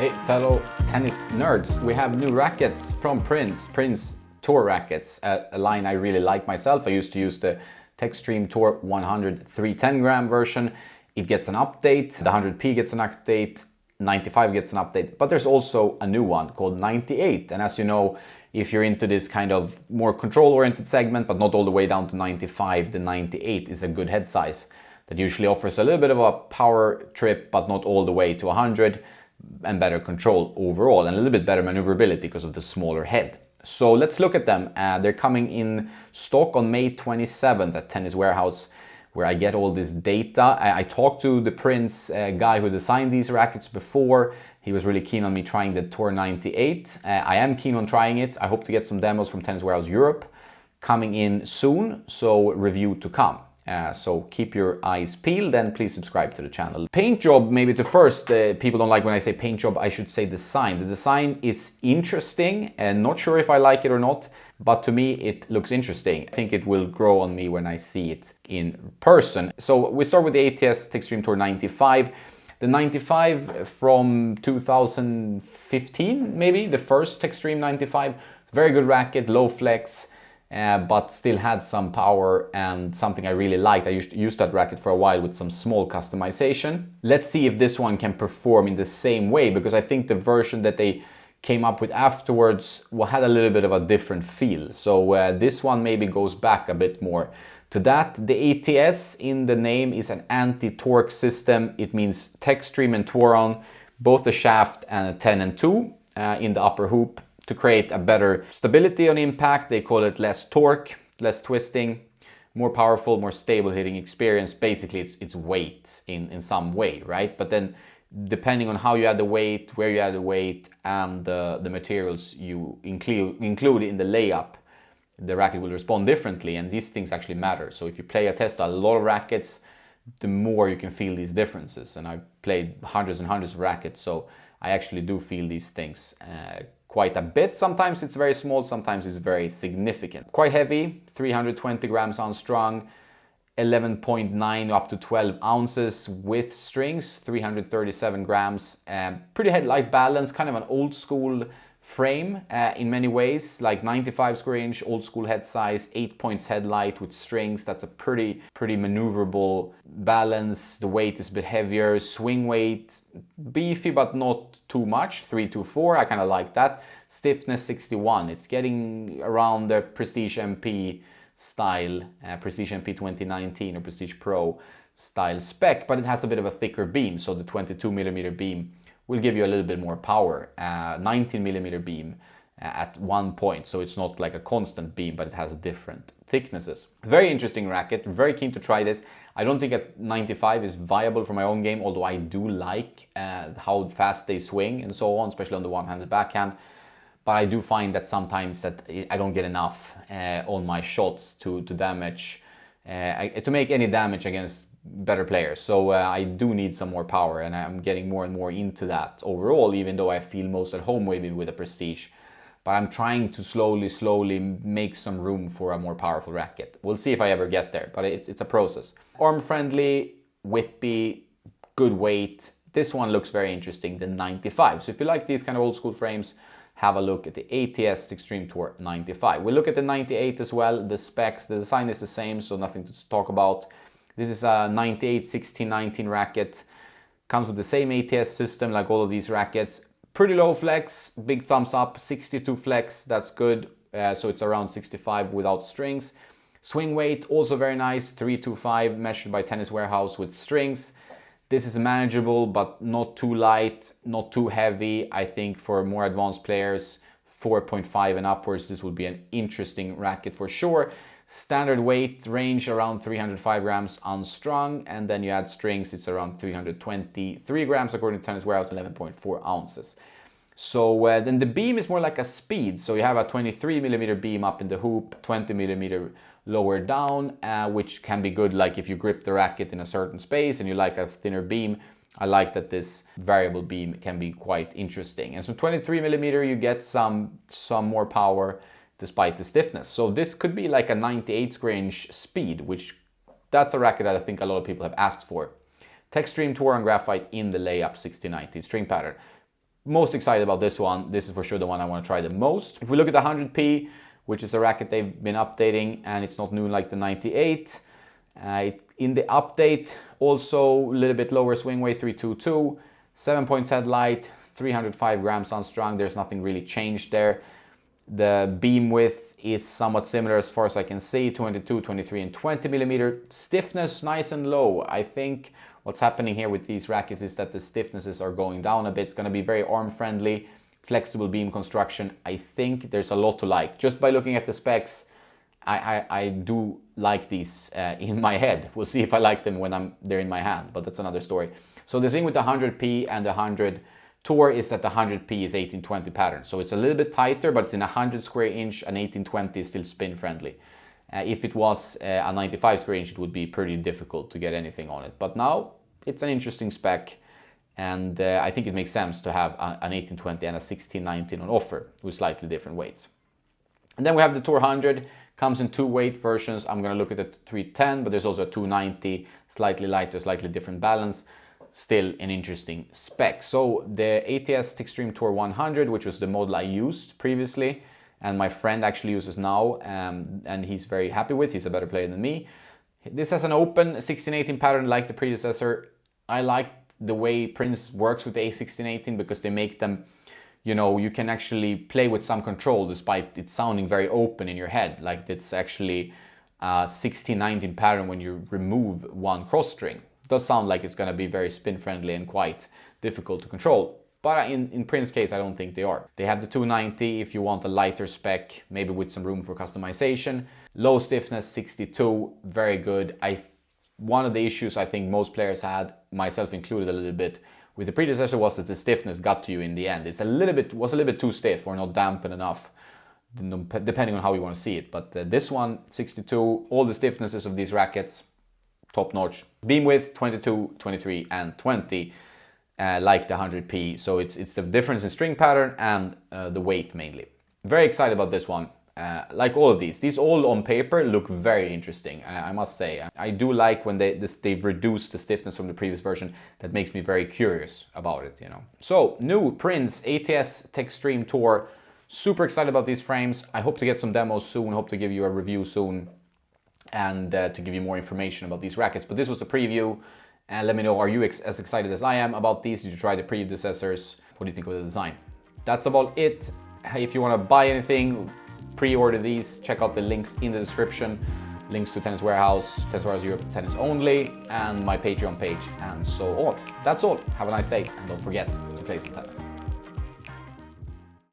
Hey fellow tennis nerds, we have new rackets from Prince Tour rackets, a line I really like myself. I used to use the Textreme Tour 100 310 gram version. It gets an update, the 100p gets an update, 95 gets an update, but there's also a new one called 98. And as you know, if you're into this kind of more control-oriented segment, but not all the way down to 95, the 98 is a good head size that usually offers a little bit of a power trip, but not all the way to 100, and better control overall, and a little bit better maneuverability because of the smaller head. So let's look at them. They're coming in stock on May 27th at Tennis Warehouse, where I get all this data. I talked to the Prince guy who designed these rackets before. He was really keen on me trying the Tour 98. I am keen on trying it. I hope to get some demos from Tennis Warehouse Europe coming in soon, so review to come. So keep your eyes peeled, and please subscribe to the channel. Paint job, maybe to first, people don't like when I say paint job, I should say design. The design is interesting, and not sure if I like it or not, but to me it looks interesting. I think it will grow on me when I see it in person. So we start with the ATS Textreme Tour 95. The 95 from 2015, maybe, the first Textreme 95. Very good racket, low flex. But still had some power and something I really liked. I used to use that racket for a while with some small customization. Let's see if this one can perform in the same way, because I think the version that they came up with afterwards had a little bit of a different feel. So this one maybe goes back a bit more to that. The ATS in the name is an anti-torque system. It means Textreme and Touron, both the shaft and a 10 and 2 in the upper hoop, to create a better stability on impact. They call it less torque, less twisting, more powerful, more stable hitting experience. Basically, it's weight in some way, right? But then depending on how you add the weight, where you add the weight, and the materials you include in the layup, the racket will respond differently, and these things actually matter. So if you play or test a lot of rackets, the more you can feel these differences. And I've played hundreds and hundreds of rackets, so I actually do feel these things quite a bit. Sometimes it's very small, sometimes it's very significant. Quite heavy, 320 grams unstrung, 11.9 up to 12 ounces with strings, 337 grams. Pretty light balance, kind of an old school frame in many ways, like 95 square inch, old school head size, 8 points headlight with strings. That's a pretty maneuverable balance. The weight is a bit heavier, swing weight, beefy but not too much, 324, I kind of like that. Stiffness 61, it's getting around the Prestige MP style, Prestige MP 2019 or Prestige Pro style spec, but it has a bit of a thicker beam, so the 22mm beam will give you a little bit more power. 19mm beam at one point, so it's not like a constant beam, but it has different thicknesses. Very interesting racket, very keen to try this. I don't think a 95 is viable for my own game, although I do like how fast they swing and so on, especially on the one-handed backhand. But I do find that sometimes that I don't get enough on my shots to damage, to make any damage against better players. So I do need some more power, and I'm getting more and more into that overall, even though I feel most at home maybe with a Prestige. But I'm trying to slowly make some room for a more powerful racket. We'll see if I ever get there, but it's a process. Arm friendly, whippy, good weight. This one looks very interesting, the 95. So if you like these kind of old school frames, have a look at the ATS Textreme Tour 95. We'll look at the 98 as well. The specs, the design is the same, so nothing to talk about. This is a 98 1619 racket. Comes with the same ATS system like all of these rackets. Pretty low flex, big thumbs up, 62 flex, that's good. So it's around 65 without strings. Swing weight, also very nice, 325 measured by Tennis Warehouse with strings. This is manageable, but not too light, not too heavy. I think for more advanced players, 4.5 and upwards, this would be an interesting racket for sure. Standard weight range around 305 grams unstrung, and then you add strings, it's around 323 grams according to Tennis Warehouse, 11.4 ounces. So then the beam is more like a speed. So you have a 23mm beam up in the hoop, 20mm lower down, which can be good like if you grip the racket in a certain space and you like a thinner beam. I like that this variable beam can be quite interesting. And so 23mm you get some more power despite the stiffness. So this could be like a 98 square inch speed, which that's a racket that I think a lot of people have asked for. Textreme Touron Graphite in the layup 6090 string pattern. most excited about this one. This is for sure the one I want to try the most. If we look at the 100p, which is a racket they've been updating, and it's not new like the 98. In the update, also a little bit lower swing weight, 322, 7-point headlight, 305 grams unstrung. There's nothing really changed there. The beam width is somewhat similar as far as I can see, 22, 23, and 20 millimeter. Stiffness nice and low. I think what's happening here with these rackets is that the stiffnesses are going down a bit. It's going to be very arm friendly, flexible beam construction. I think there's a lot to like. Just by looking at the specs, I do like these in my head. We'll see if I like them when they're in my hand, but that's another story. So the thing with the 100p and the 100 Tour is that the 100p is 1820 pattern. So it's a little bit tighter, but in a 100 square inch, an 1820 is still spin friendly. If it was a 95 square inch, it would be pretty difficult to get anything on it. But now it's an interesting spec, and I think it makes sense to have an 1820 and a 1619 on offer with slightly different weights. And then we have the Tour 100, comes in two weight versions. I'm going to look at the 310, but there's also a 290, slightly lighter, slightly different balance. Still an interesting spec. So the ATS Textreme Tour 100, which was the model I used previously, and my friend actually uses now, and he's very happy with. He's a better player than me. This has an open 1618 pattern like the predecessor. I like the way Prince works with the A1618 because they make them, you know, you can actually play with some control despite it sounding very open in your head. Like it's actually a 1619 pattern when you remove one cross string. Does sound like it's going to be very spin friendly and quite difficult to control, but in Prince's case I don't think they are. They have the 290 if you want a lighter spec, maybe with some room for customization. Low stiffness 62, very good. One of the issues I think most players had, myself included a little bit, with the predecessor was that the stiffness got to you in the end. It's was a little bit too stiff or not dampened enough, depending on how you want to see it. But this one 62, all the stiffnesses of these rackets top notch. Beam width 22, 23, and 20, like the 100p. So it's the difference in string pattern and the weight mainly. Very excited about this one. Like all of these all on paper look very interesting. I must say, I do like when they've reduced the stiffness from the previous version. That makes me very curious about it, you know. So new Prince ATS Textreme Tour. Super excited about these frames. I hope to get some demos soon. Hope to give you a review soon, and to give you more information about these rackets. But this was a preview, and let me know, are you as excited as I am about these? Did you try the predecessors? What do you think of the design? That's about it. If you want to buy anything, pre-order these, check out the links in the description. Links to Tennis Warehouse, Tennis Warehouse Europe, Tennis Only, and my Patreon page, and so on. That's all. Have a nice day, and don't forget to play some tennis.